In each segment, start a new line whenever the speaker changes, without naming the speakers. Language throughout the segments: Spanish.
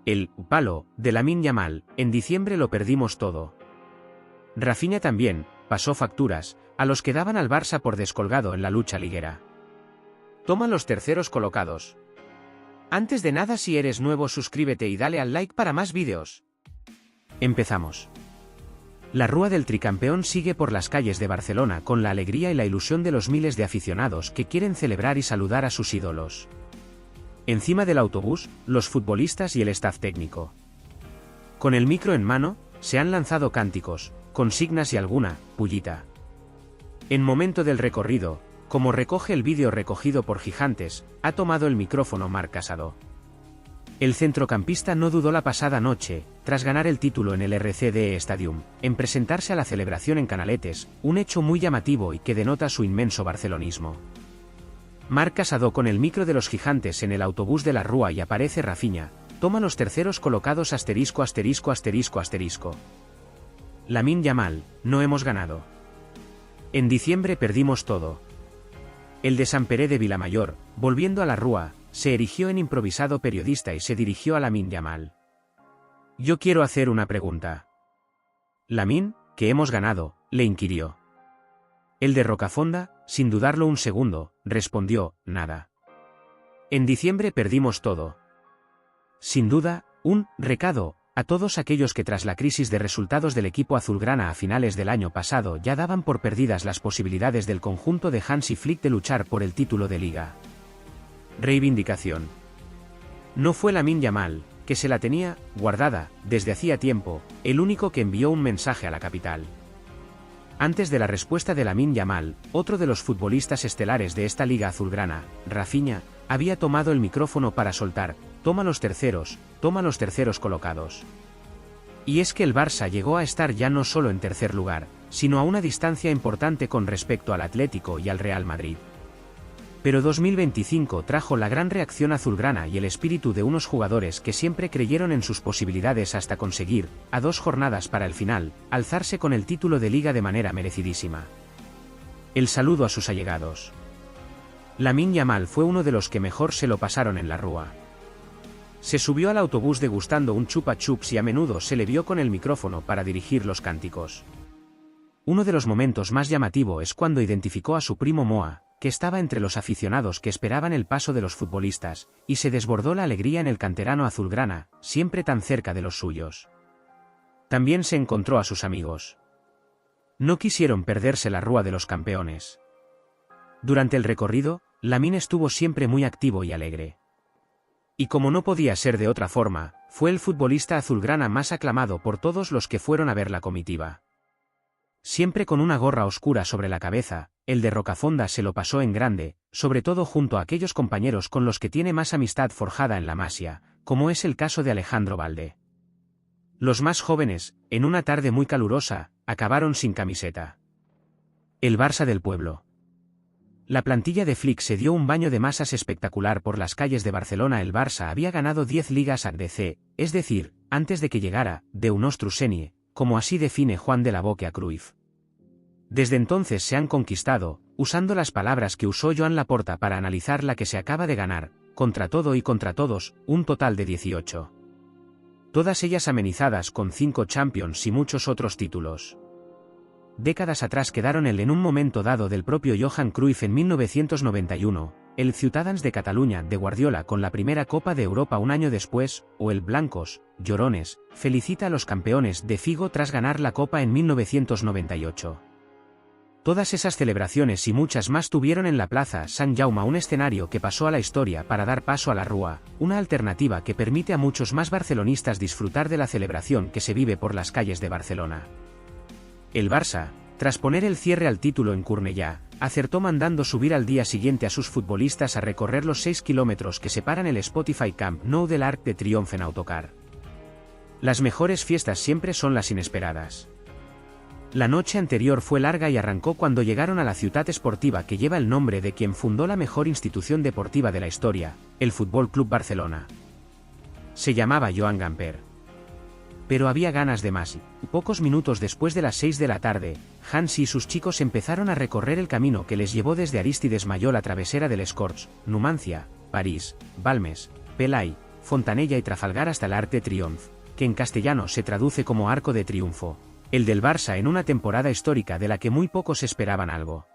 El palo de Lamine Yamal, en diciembre lo perdimos todo. Rafinha también pasó facturas a los que daban al Barça por descolgado en la lucha liguera. Toma los terceros colocados. Antes de nada, si eres nuevo, suscríbete y dale al like para más vídeos. Empezamos. La rúa del tricampeón sigue por las calles de Barcelona con la alegría y la ilusión de los miles de aficionados que quieren celebrar y saludar a sus ídolos. Encima del autobús, los futbolistas y el staff técnico. Con el micro en mano, se han lanzado cánticos, consignas y alguna pullita. En momento del recorrido, como recoge el vídeo recogido por Gigantes, ha tomado el micrófono Marc Casado. El centrocampista no dudó la pasada noche, tras ganar el título en el RCDE Stadium, en presentarse a la celebración en Canaletes, un hecho muy llamativo y que denota su inmenso barcelonismo. Marc Casado con el micro de los Gigantes en el autobús de la Rúa y aparece Rafinha, toma los terceros colocados **********. Lamine Yamal, no hemos ganado. En diciembre perdimos todo. El de San Pere de Vilamayor, volviendo a la Rúa, se erigió en improvisado periodista y se dirigió a Lamine Yamal. Yo quiero hacer una pregunta. Lamine, que hemos ganado, le inquirió. El de Rocafonda, sin dudarlo un segundo, respondió, nada. En diciembre perdimos todo. Sin duda, un recado a todos aquellos que tras la crisis de resultados del equipo azulgrana a finales del año pasado ya daban por perdidas las posibilidades del conjunto de Hansi Flick de luchar por el título de liga. Reivindicación. No fue Lamine Yamal, que se la tenía guardada desde hacía tiempo, el único que envió un mensaje a la capital. Antes de la respuesta de Lamine Yamal, otro de los futbolistas estelares de esta liga azulgrana, Rafinha, había tomado el micrófono para soltar, toma los terceros colocados. Y es que el Barça llegó a estar ya no solo en tercer lugar, sino a una distancia importante con respecto al Atlético y al Real Madrid. Pero 2025 trajo la gran reacción azulgrana y el espíritu de unos jugadores que siempre creyeron en sus posibilidades hasta conseguir, a 2 jornadas para el final, alzarse con el título de liga de manera merecidísima. El saludo a sus allegados. Lamine Yamal fue uno de los que mejor se lo pasaron en la Rúa. Se subió al autobús degustando un chupa chups y a menudo se le vio con el micrófono para dirigir los cánticos. Uno de los momentos más llamativos es cuando identificó a su primo Moa, que estaba entre los aficionados que esperaban el paso de los futbolistas, y se desbordó la alegría en el canterano azulgrana, siempre tan cerca de los suyos. También se encontró a sus amigos. No quisieron perderse la Rúa de los Campeones. Durante el recorrido, Lamine estuvo siempre muy activo y alegre. Y como no podía ser de otra forma, fue el futbolista azulgrana más aclamado por todos los que fueron a ver la comitiva. Siempre con una gorra oscura sobre la cabeza, el de Rocafonda se lo pasó en grande, sobre todo junto a aquellos compañeros con los que tiene más amistad forjada en la Masia, como es el caso de Alejandro Balde. Los más jóvenes, en una tarde muy calurosa, acabaron sin camiseta. El Barça del pueblo. La plantilla de Flick se dio un baño de masas espectacular por las calles de Barcelona. El Barça había ganado 10 ligas ACDC, es decir, antes de que llegara de Nostru Senie, como así define Juan de la Boque a Cruyff. Desde entonces se han conquistado, usando las palabras que usó Joan Laporta para analizar la que se acaba de ganar, contra todo y contra todos, un total de 18. Todas ellas amenizadas con 5 Champions y muchos otros títulos. Décadas atrás quedaron en un momento dado del propio Johan Cruyff en 1991, el Ciutadans de Cataluña de Guardiola con la primera Copa de Europa un año después, o el Blancos, Llorones, felicita a los campeones de Figo tras ganar la Copa en 1998. Todas esas celebraciones y muchas más tuvieron en la Plaza Sant Jaume un escenario que pasó a la historia para dar paso a la Rúa, una alternativa que permite a muchos más barcelonistas disfrutar de la celebración que se vive por las calles de Barcelona. El Barça, tras poner el cierre al título en Cornellà, acertó mandando subir al día siguiente a sus futbolistas a recorrer los 6 kilómetros que separan el Spotify Camp Nou del Arc de Triomphe en autocar. Las mejores fiestas siempre son las inesperadas. La noche anterior fue larga y arrancó cuando llegaron a la ciutat esportiva que lleva el nombre de quien fundó la mejor institución deportiva de la historia, el Futbol Club Barcelona. Se llamaba Joan Gamper. Pero había ganas de más, y pocos minutos después de las 6 de la tarde, Hansi y sus chicos empezaron a recorrer el camino que les llevó desde Aristides Mayor a Travesera del Escorts, Numancia, París, Balmes, Pelai, Fontanella y Trafalgar hasta el Arc de Triomphe, que en castellano se traduce como Arco de Triunfo, el del Barça en una temporada histórica de la que muy pocos esperaban algo.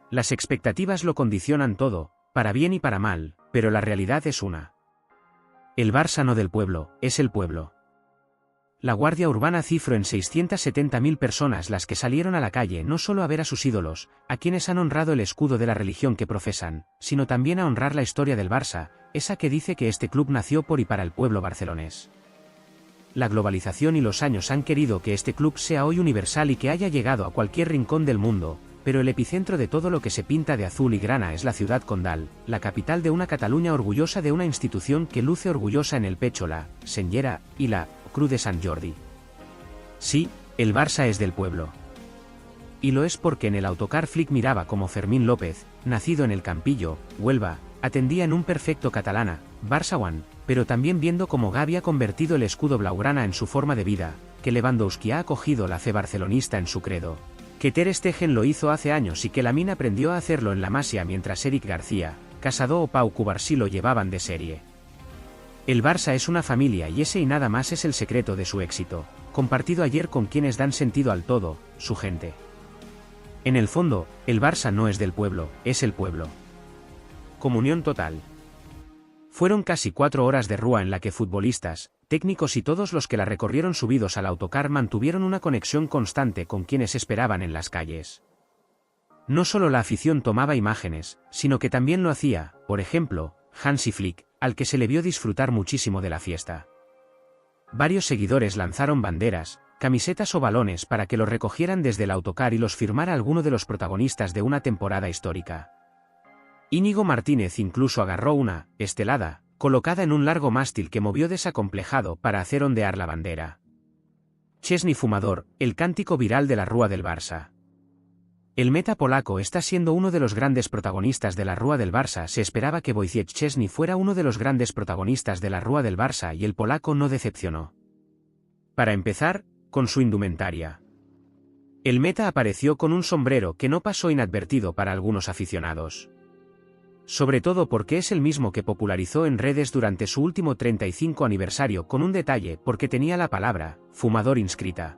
Las expectativas lo condicionan todo, para bien y para mal, pero la realidad es una. El Barça no del pueblo, es el pueblo. La Guardia Urbana cifró en 670.000 personas las que salieron a la calle no solo a ver a sus ídolos, a quienes han honrado el escudo de la religión que profesan, sino también a honrar la historia del Barça, esa que dice que este club nació por y para el pueblo barcelonés. La globalización y los años han querido que este club sea hoy universal y que haya llegado a cualquier rincón del mundo, pero el epicentro de todo lo que se pinta de azul y grana es la ciudad condal, la capital de una Cataluña orgullosa de una institución que luce orgullosa en el pecho la Senyera y la Cruz de Sant Jordi. Sí, el Barça es del pueblo. Y lo es porque en el autocar Flick miraba como Fermín López, nacido en el Campillo, Huelva, atendía en un perfecto catalana, Barça One, pero también viendo cómo Gavi ha convertido el escudo blaugrana en su forma de vida, que Lewandowski ha acogido la fe barcelonista en su credo, que Ter Stegen lo hizo hace años y que Lamine aprendió a hacerlo en la Masia mientras Eric García, Casado o Pau Cubarsí lo llevaban de serie. El Barça es una familia y ese y nada más es el secreto de su éxito, compartido ayer con quienes dan sentido al todo, su gente. En el fondo, el Barça no es del pueblo, es el pueblo. Comunión total. Fueron casi 4 horas de rúa en la que futbolistas, técnicos y todos los que la recorrieron subidos al autocar mantuvieron una conexión constante con quienes esperaban en las calles. No solo la afición tomaba imágenes, sino que también lo hacía, por ejemplo, Hansi Flick, al que se le vio disfrutar muchísimo de la fiesta. Varios seguidores lanzaron banderas, camisetas o balones para que los recogieran desde el autocar y los firmara alguno de los protagonistas de una temporada histórica. Íñigo Martínez incluso agarró una estelada, colocada en un largo mástil que movió desacomplejado para hacer ondear la bandera. Szczęsny Fumador, el cántico viral de la Rúa del Barça. El meta polaco está siendo uno de los grandes protagonistas de la Rúa del Barça. Se esperaba que Wojciech Szczęsny fuera uno de los grandes protagonistas de la Rúa del Barça y el polaco no decepcionó. Para empezar, con su indumentaria. El meta apareció con un sombrero que no pasó inadvertido para algunos aficionados. Sobre todo porque es el mismo que popularizó en redes durante su último 35 aniversario con un detalle porque tenía la palabra fumador inscrita.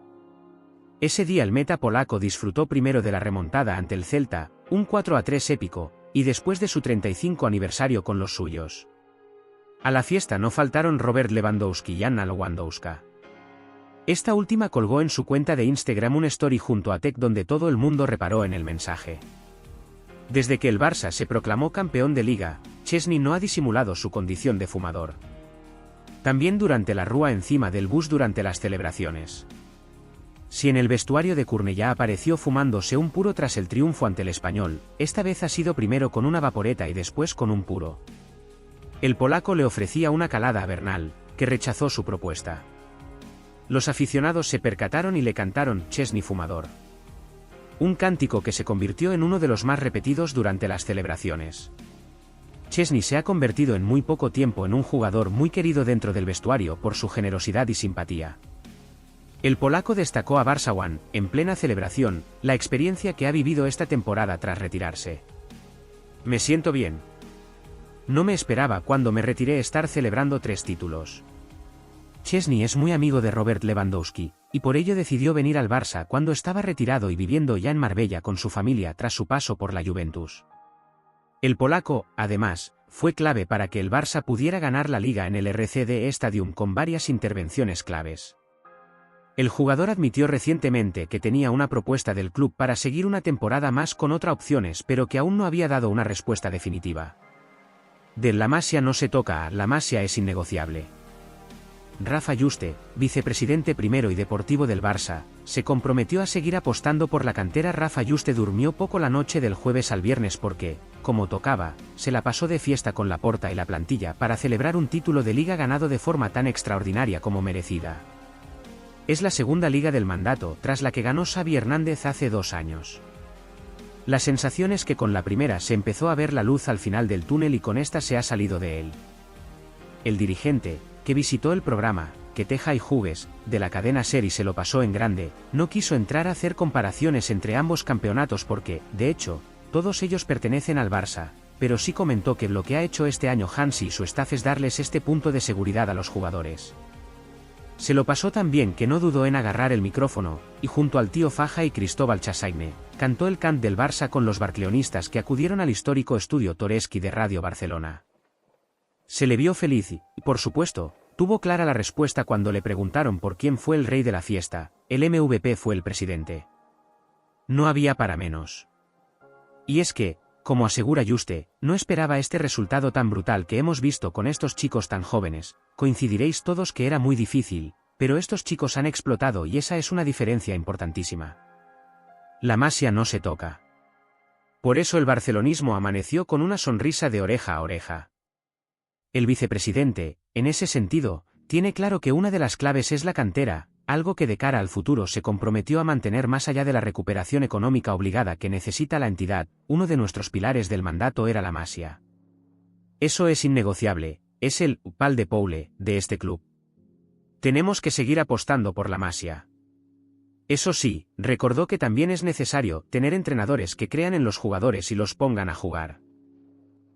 Ese día el meta polaco disfrutó primero de la remontada ante el Celta, un 4-3 épico, y después de su 35 aniversario con los suyos. A la fiesta no faltaron Robert Lewandowski y Anna Lewandowska. Esta última colgó en su cuenta de Instagram un story junto a Tec donde todo el mundo reparó en el mensaje. Desde que el Barça se proclamó campeón de Liga, Szczęsny no ha disimulado su condición de fumador. También durante la rúa encima del bus durante las celebraciones. Si en el vestuario de Cornellà apareció fumándose un puro tras el triunfo ante el Español, esta vez ha sido primero con una vaporeta y después con un puro. El polaco le ofrecía una calada a Bernal, que rechazó su propuesta. Los aficionados se percataron y le cantaron Szczęsny Fumador. Un cántico que se convirtió en uno de los más repetidos durante las celebraciones. Szczęsny se ha convertido en muy poco tiempo en un jugador muy querido dentro del vestuario por su generosidad y simpatía. El polaco destacó a Barça One, en plena celebración, la experiencia que ha vivido esta temporada tras retirarse. Me siento bien. No me esperaba cuando me retiré estar celebrando 3 títulos. Szczęsny es muy amigo de Robert Lewandowski, y por ello decidió venir al Barça cuando estaba retirado y viviendo ya en Marbella con su familia tras su paso por la Juventus. El polaco, además, fue clave para que el Barça pudiera ganar la Liga en el RCD Stadium con varias intervenciones claves. El jugador admitió recientemente que tenía una propuesta del club para seguir una temporada más con otras opciones pero que aún no había dado una respuesta definitiva. De la Masia no se toca, la Masia es innegociable. Rafa Juste, vicepresidente primero y deportivo del Barça, se comprometió a seguir apostando por la cantera. Rafa Juste durmió poco la noche del jueves al viernes porque, como tocaba, se la pasó de fiesta con Laporta y la plantilla para celebrar un título de liga ganado de forma tan extraordinaria como merecida. Es la segunda liga del mandato, tras la que ganó Xavi Hernández hace 2 años. La sensación es que con la primera se empezó a ver la luz al final del túnel y con esta se ha salido de él. El dirigente, que visitó el programa, Que Teja y Jugues, de la cadena SER y se lo pasó en grande, no quiso entrar a hacer comparaciones entre ambos campeonatos porque, de hecho, todos ellos pertenecen al Barça, pero sí comentó que lo que ha hecho este año Hansi y su staff es darles este punto de seguridad a los jugadores. Se lo pasó tan bien que no dudó en agarrar el micrófono, y junto al tío Faja y Cristóbal Chassagne, cantó el cant del Barça con los barcleonistas que acudieron al histórico estudio Toreschi de Radio Barcelona. Se le vio feliz y, por supuesto, tuvo clara la respuesta cuando le preguntaron por quién fue el rey de la fiesta. El MVP fue el presidente. No había para menos. Y es que, como asegura Juste, no esperaba este resultado tan brutal que hemos visto con estos chicos tan jóvenes. Coincidiréis todos que era muy difícil, pero estos chicos han explotado y esa es una diferencia importantísima. La Masia no se toca. Por eso el barcelonismo amaneció con una sonrisa de oreja a oreja. El vicepresidente, en ese sentido, tiene claro que una de las claves es la cantera, algo que de cara al futuro se comprometió a mantener más allá de la recuperación económica obligada que necesita la entidad. Uno de nuestros pilares del mandato era la Masia. Eso es innegociable, es el pal de Poule de este club. Tenemos que seguir apostando por la Masia. Eso sí, recordó que también es necesario tener entrenadores que crean en los jugadores y los pongan a jugar.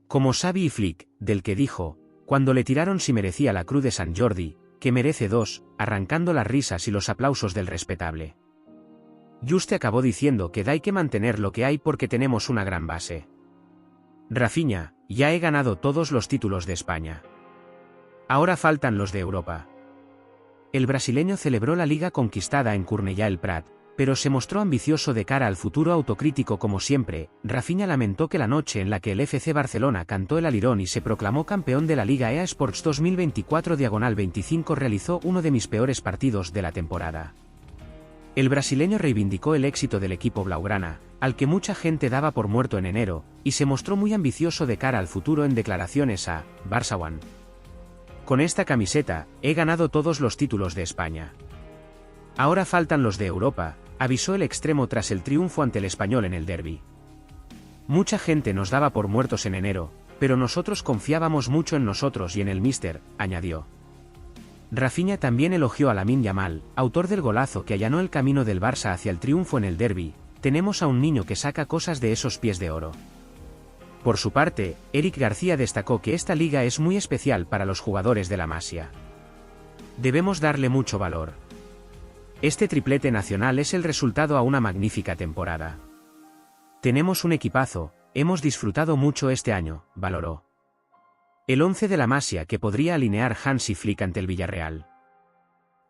Como Xavi y Flick, del que dijo, cuando le tiraron si merecía la Cruz de Sant Jordi, que merece 2, arrancando las risas y los aplausos del respetable. Juste acabó diciendo que hay que mantener lo que hay porque tenemos una gran base. Rafinha, ya he ganado todos los títulos de España. Ahora faltan los de Europa. El brasileño celebró la liga conquistada en Cornellà el Prat, pero se mostró ambicioso de cara al futuro, autocrítico como siempre. Rafinha lamentó que la noche en la que el FC Barcelona cantó el alirón y se proclamó campeón de la Liga EA Sports 2024/25 realizó uno de mis peores partidos de la temporada. El brasileño reivindicó el éxito del equipo blaugrana, al que mucha gente daba por muerto en enero, y se mostró muy ambicioso de cara al futuro en declaraciones a Barça One. Con esta camiseta, he ganado todos los títulos de España. Ahora faltan los de Europa, avisó el extremo tras el triunfo ante el Español en el derbi. Mucha gente nos daba por muertos en enero, pero nosotros confiábamos mucho en nosotros y en el míster, añadió. Rafinha también elogió a Lamine Yamal, autor del golazo que allanó el camino del Barça hacia el triunfo en el derbi. Tenemos a un niño que saca cosas de esos pies de oro. Por su parte, Eric García destacó que esta liga es muy especial para los jugadores de la Masia. Debemos darle mucho valor. Este triplete nacional es el resultado a una magnífica temporada. Tenemos un equipazo, hemos disfrutado mucho este año, valoró. El 11 de la Masia que podría alinear Hansi Flick ante el Villarreal.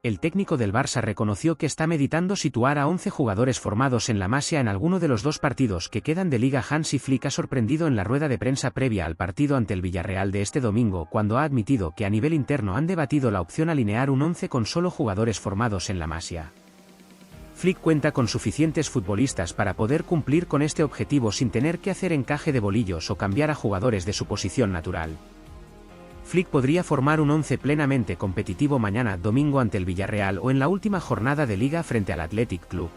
El técnico del Barça reconoció que está meditando situar a 11 jugadores formados en la Masia en alguno de los 2 partidos que quedan de liga. Hansi Flick ha sorprendido en la rueda de prensa previa al partido ante el Villarreal de este domingo cuando ha admitido que a nivel interno han debatido la opción alinear un 11 con solo jugadores formados en la Masia. Flick cuenta con suficientes futbolistas para poder cumplir con este objetivo sin tener que hacer encaje de bolillos o cambiar a jugadores de su posición natural. Flick podría formar un 11 plenamente competitivo mañana domingo ante el Villarreal o en la última jornada de liga frente al Athletic Club.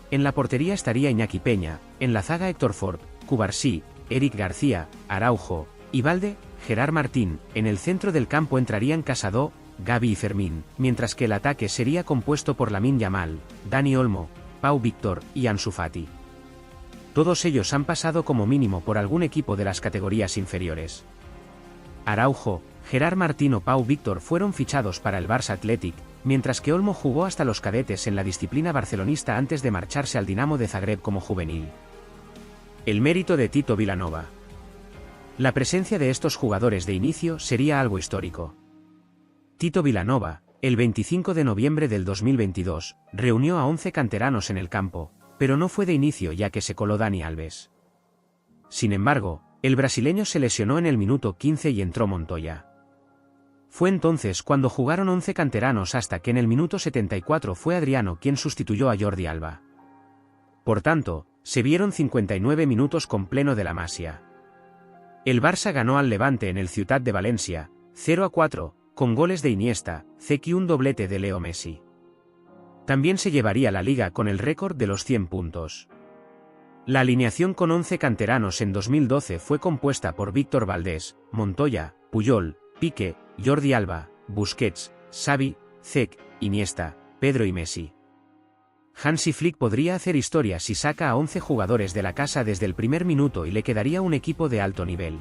En la portería estaría Iñaki Peña, en la zaga Héctor Ford, Cubarsí, Eric García, Araujo, Ivalde, Gerard Martín. En el centro del campo entrarían Casado, Gavi y Fermín, mientras que el ataque sería compuesto por Lamine Yamal, Dani Olmo, Pau Víctor y Ansu Fati. Todos ellos han pasado como mínimo por algún equipo de las categorías inferiores. Araujo, Gerard Martín o Pau Víctor fueron fichados para el Barça Athletic, mientras que Olmo jugó hasta los cadetes en la disciplina barcelonista antes de marcharse al Dinamo de Zagreb como juvenil. El mérito de Tito Vilanova. La presencia de estos jugadores de inicio sería algo histórico. Tito Vilanova, el 25 de noviembre del 2022, reunió a 11 canteranos en el campo, pero no fue de inicio ya que se coló Dani Alves. Sin embargo, el brasileño se lesionó en el minuto 15 y entró Montoya. Fue entonces cuando jugaron 11 canteranos hasta que en el minuto 74 fue Adriano quien sustituyó a Jordi Alba. Por tanto, se vieron 59 minutos con pleno de la Masia. El Barça ganó al Levante en el Ciutat de Valencia, 0-4, con goles de Iniesta, Zeki y un doblete de Leo Messi. También se llevaría la liga con el récord de los 100 puntos. La alineación con 11 canteranos en 2012 fue compuesta por Víctor Valdés, Montoya, Puyol, Piqué, Jordi Alba, Busquets, Xavi, Zek, Iniesta, Pedro y Messi. Hansi Flick podría hacer historia si saca a 11 jugadores de la casa desde el primer minuto y le quedaría un equipo de alto nivel.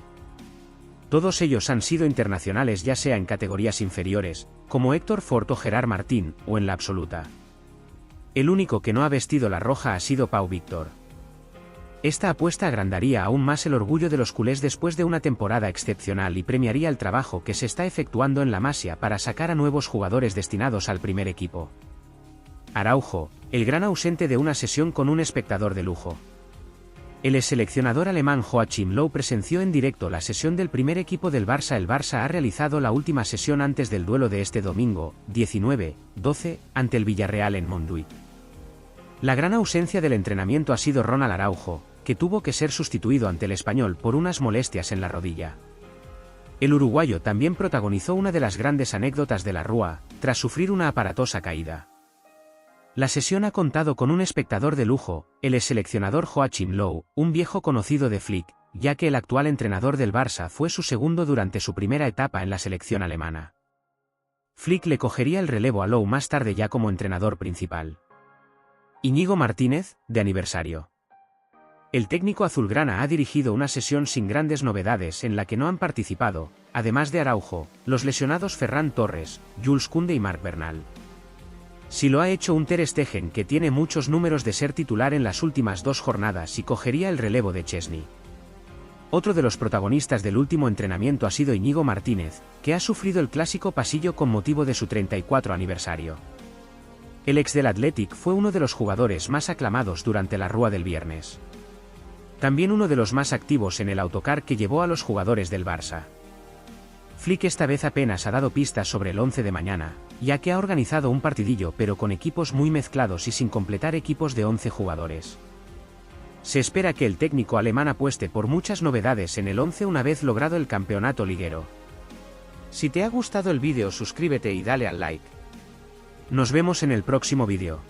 Todos ellos han sido internacionales ya sea en categorías inferiores, como Héctor Fort o Gerard Martín, o en la absoluta. El único que no ha vestido la roja ha sido Pau Víctor. Esta apuesta agrandaría aún más el orgullo de los culés después de una temporada excepcional y premiaría el trabajo que se está efectuando en la Masia para sacar a nuevos jugadores destinados al primer equipo. Araujo, el gran ausente de una sesión con un espectador de lujo. El seleccionador alemán Joachim Löw presenció en directo la sesión del primer equipo del Barça. El Barça ha realizado la última sesión antes del duelo de este domingo, 19-12, ante el Villarreal en Montjuïc. La gran ausencia del entrenamiento ha sido Ronald Araujo, que tuvo que ser sustituido ante el Español por unas molestias en la rodilla. El uruguayo también protagonizó una de las grandes anécdotas de la Rúa, tras sufrir una aparatosa caída. La sesión ha contado con un espectador de lujo, el seleccionador Joachim Löw, un viejo conocido de Flick, ya que el actual entrenador del Barça fue su segundo durante su primera etapa en la selección alemana. Flick le cogería el relevo a Löw más tarde ya como entrenador principal. Íñigo Martínez, de aniversario. El técnico azulgrana ha dirigido una sesión sin grandes novedades en la que no han participado, además de Araujo, los lesionados Ferran Torres, Jules Koundé y Marc Bernal. Si lo ha hecho un Ter Stegen que tiene muchos números de ser titular en las últimas 2 jornadas y cogería el relevo de Chesney. Otro de los protagonistas del último entrenamiento ha sido Íñigo Martínez, que ha sufrido el clásico pasillo con motivo de su 34 aniversario. El ex del Athletic fue uno de los jugadores más aclamados durante la Rúa del viernes. También uno de los más activos en el autocar que llevó a los jugadores del Barça. Flick esta vez apenas ha dado pistas sobre el 11 de mañana, ya que ha organizado un partidillo pero con equipos muy mezclados y sin completar equipos de 11 jugadores. Se espera que el técnico alemán apueste por muchas novedades en el 11 una vez logrado el campeonato liguero. Si te ha gustado el vídeo suscríbete y dale al like. Nos vemos en el próximo vídeo.